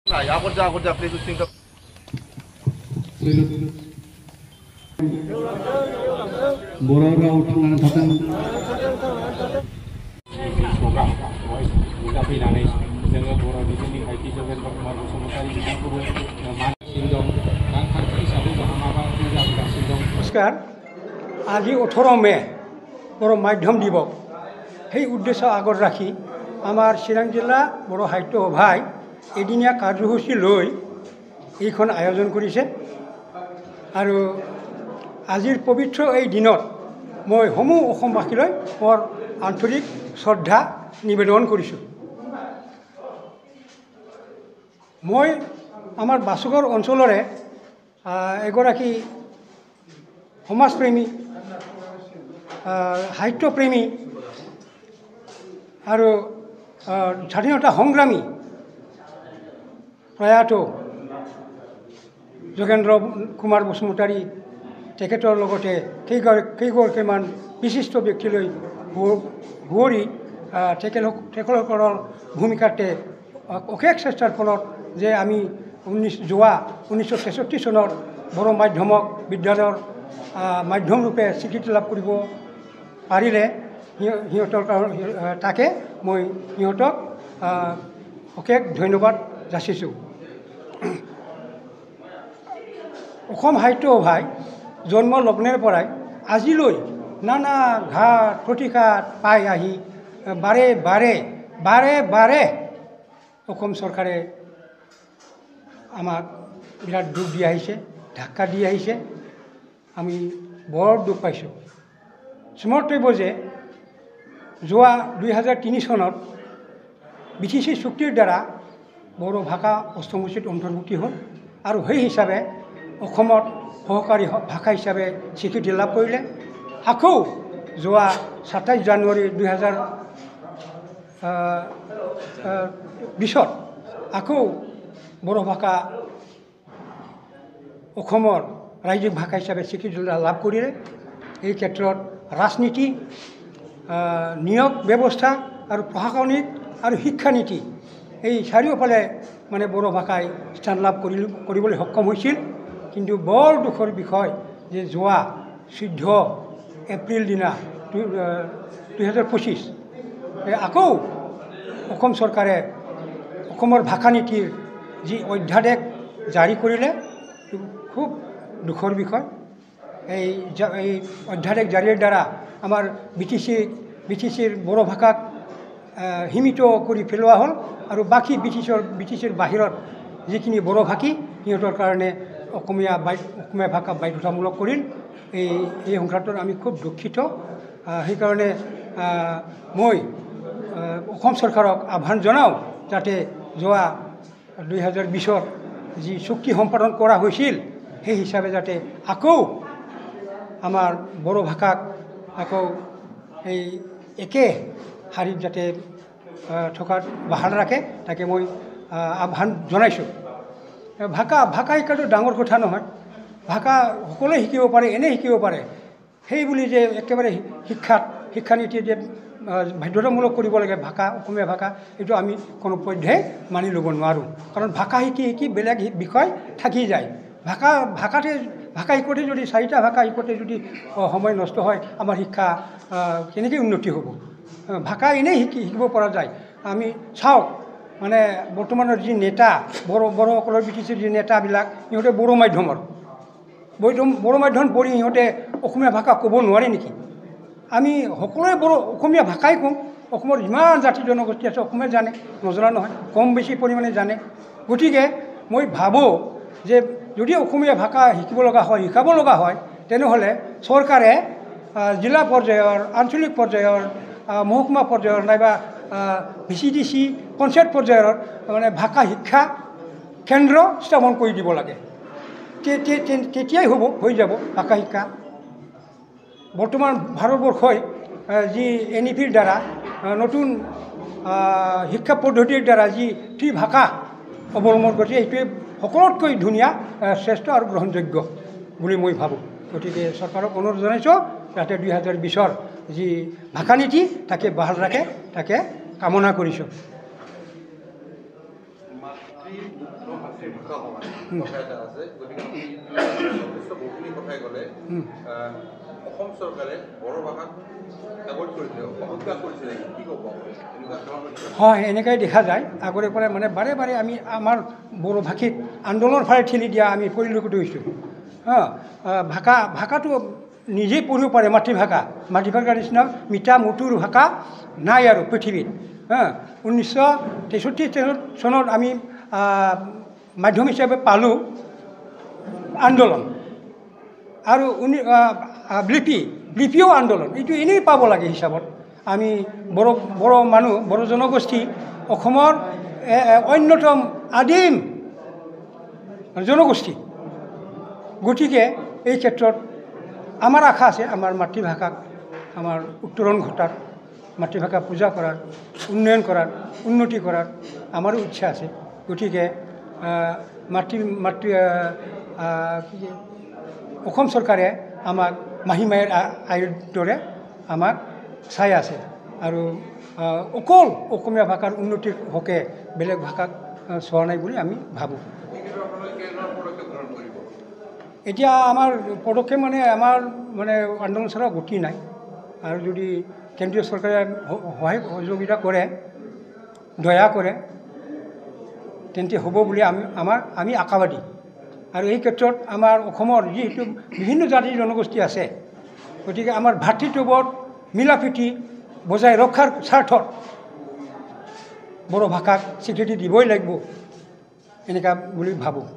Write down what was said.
बर' राव थांनानै थाथों फैनानै जोङो बर' बिजोंनि गायथि जगेन्द्र कुमार बसुमतारी बिथांखौबो मानिगासिनो दं रांखान्थि हिसाबै माबा जाबोगासिनो दं। नमस्कार, আজি 18 মে বড়ো মাধ্যম দিবস সেই উদ্দেশ্য আগত ৰাখি আমাৰ চিৰাং জিলা বড়ো সাহিত্য সভাই এদিনীয়া কাৰ্যসূচী লৈ এইখন আয়োজন কৰিছে। আৰু আজিৰ পবিত্ৰ এই দিনত মই সমূহ অসমবাসীলৈ মোৰ আন্তৰিক শ্ৰদ্ধা নিবেদন কৰিছোঁ। মই আমাৰ বাসুগড় অঞ্চলৰে এগৰাকী সমাজপ্ৰেমী, সাহিত্যপ্ৰেমী আৰু স্বাধীনতা সংগ্ৰামী প্ৰয়াত যোগেন্দ্ৰ কুমাৰ বসুমতাৰী তেখেতৰ লগতে কেইগৰাকীমান বিশিষ্ট ব্যক্তিলৈ সুঁৱৰি তেখেতসকলৰ ভূমিকাতে অশেষ চেষ্টাৰ ফলত যে আমি যোৱা 1963 চনত বড়ো মাধ্যমক বিদ্যালয়ৰ মাধ্যম ৰূপে স্বীকৃতি লাভ কৰিব পাৰিলে সিহঁতৰ তাকে মই সিহঁতক অশেষ ধন্যবাদ যাচিছোঁ। অসম সাহিত্য সভাই জন্ম লগ্নৰ পৰাই আজিলৈ নানা ঘাট প্ৰতিঘাত পাই আহি বাৰে বাৰে অসম চৰকাৰে আমাক বিৰাট দুখ দি আহিছে, ধাক্কা দি আহিছে। আমি বৰ দুখ পাইছোঁ। স্মৰ্তব্য যে যোৱা 2003 চনত BTC চুক্তিৰ দ্বাৰা বড়ো ভাষা অষ্টমসূচীত অন্তৰ্ভুক্তি হ'ল আৰু সেই হিচাপে অসমত সহকাৰী ভাষা হিচাপে স্বীকৃতি লাভ কৰিলে। আকৌ যোৱা 27 জানুৱাৰী 2020 আকৌ বড়ো ভাষা অসমৰ ৰাজ্যিক ভাষা হিচাপে স্বীকৃতি লাভ কৰিলে। এই ক্ষেত্ৰত ৰাজনীতি, নিয়োগ ব্যৱস্থা আৰু প্ৰশাসনিক আৰু শিক্ষানীতি এই চাৰিওফালে মানে বড়ো ভাষাই স্থান লাভ কৰিবলৈ সক্ষম হৈছিল। কিন্তু বৰ দুখৰ বিষয় যে যোৱা 14 এপ্ৰিল দিনা 2025 আকৌ অসম চৰকাৰে অসমৰ ভাষা নীতিৰ যি অধ্যাদেশ জাৰি কৰিলে, খুব দুখৰ বিষয়। এই অধ্যাদেশ জাৰিৰ দ্বাৰা আমাৰ BTCৰ বড়ো ভাষাক সীমিত কৰি পেলোৱা হ'ল আৰু বাকী BTCৰ বাহিৰত যিখিনি বড়ো ভাষী সিহঁতৰ কাৰণে অসমীয়া ভাষা বাধ্যতামূলক কৰিল। এই সংক্ৰান্তত আমি খুব দুখিত। সেইকাৰণে মই অসম চৰকাৰক আহ্বান জনাওঁ যাতে যোৱা 2020 যি চুক্তি সম্পাদন কৰা হৈছিল সেই হিচাপে যাতে আকৌ আমাৰ বড়ো ভাষাক আকৌ এই একে শাৰীত যাতে থকাত বাহাল ৰাখে, তাকে মই আহ্বান জনাইছোঁ। ভাষা শিকাটো ডাঙৰ কথা নহয়। ভাষা সকলোৱে শিকিব পাৰে, এনেই শিকিব পাৰে। সেই বুলি যে একেবাৰে শিক্ষানীতি যে বাধ্যতামূলক কৰিব লাগে অসমীয়া ভাষা, এইটো আমি কোনো পধ্যেই মানি ল'ব নোৱাৰোঁ। কাৰণ ভাষা শিকি বেলেগ বিষয় থাকি যায়। ভাষা শিকোঁতে যদি 4টা ভাষা শিকোঁতে যদি সময় নষ্ট হয়, আমাৰ শিক্ষা কেনেকৈ উন্নতি হ'ব? ভাষা এনেই শিকিব পৰা যায়। আমি চাওক, মানে বৰ্তমানৰ যি নেতা বড়োসকলৰ BTCৰ যি নেতাবিলাক, সিহঁতে বড়ো মাধ্যমৰ পঢ়ি সিহঁতে অসমীয়া ভাষা ক'ব নোৱাৰে নেকি? আমি সকলোৱে অসমীয়া ভাষাই কওঁ। অসমৰ যিমান জাতি জনগোষ্ঠী আছে অসমীয়া জানে, নজনা নহয়, কম বেছি পৰিমাণে জানে। গতিকে মই ভাবোঁ যে যদি অসমীয়া ভাষা শিকাব লগা হয় তেনেহ'লে চৰকাৰে জিলা পৰ্যায়ৰ, আঞ্চলিক পৰ্যায়ৰ, মহকুমা পৰ্যায়ৰ নাইবা VCDC পঞ্চায়ত পৰ্যায়ৰ মানে ভাষা শিক্ষা কেন্দ্ৰ স্থাপন কৰি দিব লাগে। তেতিয়াই হৈ যাব ভাষা শিক্ষা। বৰ্তমান ভাৰতবৰ্ষই যি NEP-ৰ দ্বাৰা নতুন শিক্ষা পদ্ধতিৰ দ্বাৰা যি ত্ৰিভাষা অৱলম্বন কৰিছে, এইটোৱে সকলোতকৈ ধুনীয়া, শ্ৰেষ্ঠ আৰু গ্ৰহণযোগ্য বুলি মই ভাবোঁ। গতিকে চৰকাৰক অনুৰোধ জনাইছোঁ যাতে 2020 যি ভাষা নীতি তাকে বাহাল ৰাখে, তাকে কামনা কৰিছোঁ। মাতৃভাষা সমান কথা এটা আছে, গতিকে আপুনি যথেষ্ট বহুখিনি কথাই ক'লে। অসম চৰকাৰে বড়ো ভাষাক এভইড কৰিছিলে, অৱজ্ঞা কৰিছিলে, কি ক'ব? হয়, এনেকাই দেখা যায়। আগৰে পৰাই মানে বাৰে বাৰে আমি আমাৰ বড়ো ভাষিক আন্দোলনৰ ফালে ঠেলি দিয়া আমি পৰিলক্ষিত হৈছোঁ। ভাষাটো নিজেই পঢ়িব পাৰে, মাতৃভাষাৰ নিচিনা মিঠা মধুৰ ভাষা নাই আৰু পৃথিৱীত। 1963 চনত আমি মাধ্যম হিচাপে পালোঁ আন্দোলন, আৰু লিপিও আন্দোলন। এইটো এনেই পাব লাগে হিচাপত। আমি বড়ো মানুহ, বড়ো জনগোষ্ঠী অসমৰ অন্যতম আদিম জনগোষ্ঠী। গতিকে এই ক্ষেত্ৰত আমাৰ আশা আছে, আমাৰ মাতৃভাষাক আমাৰ উত্তৰণ ঘটাৰ, মাতৃভাষা পূজা কৰাৰ, উন্নয়ন কৰাৰ, উন্নতি কৰাৰ আমাৰো ইচ্ছা আছে। গতিকে অসম চৰকাৰে আমাক মাহীমাইৰ আইৰ দৰে আমাক চাই আছে, আৰু অকল অসমীয়া ভাষাৰ উন্নতিৰ হকে বেলেগ ভাষাক চোৱা নাই বুলি আমি ভাবোঁ। এতিয়া আমাৰ পদক্ষেপ আমাৰ আন্দোলন চলোৱা গতি নাই, আৰু যদি কেন্দ্ৰীয় চৰকাৰে সহায় সহযোগিতা কৰে, দয়া কৰে, তেন্তে হ'ব বুলি আমি আশাবাদী। আৰু এই ক্ষেত্ৰত আমাৰ অসমৰ যিহেতু বিভিন্ন জাতি জনগোষ্ঠী আছে, গতিকে আমাৰ ভাতৃত্ববোধ মিলাপ্ৰীতি বজাই ৰখাৰ স্বাৰ্থত বড়ো ভাষাক স্বীকৃতি দিবই লাগিব, এনেকুৱা বুলি ভাবোঁ।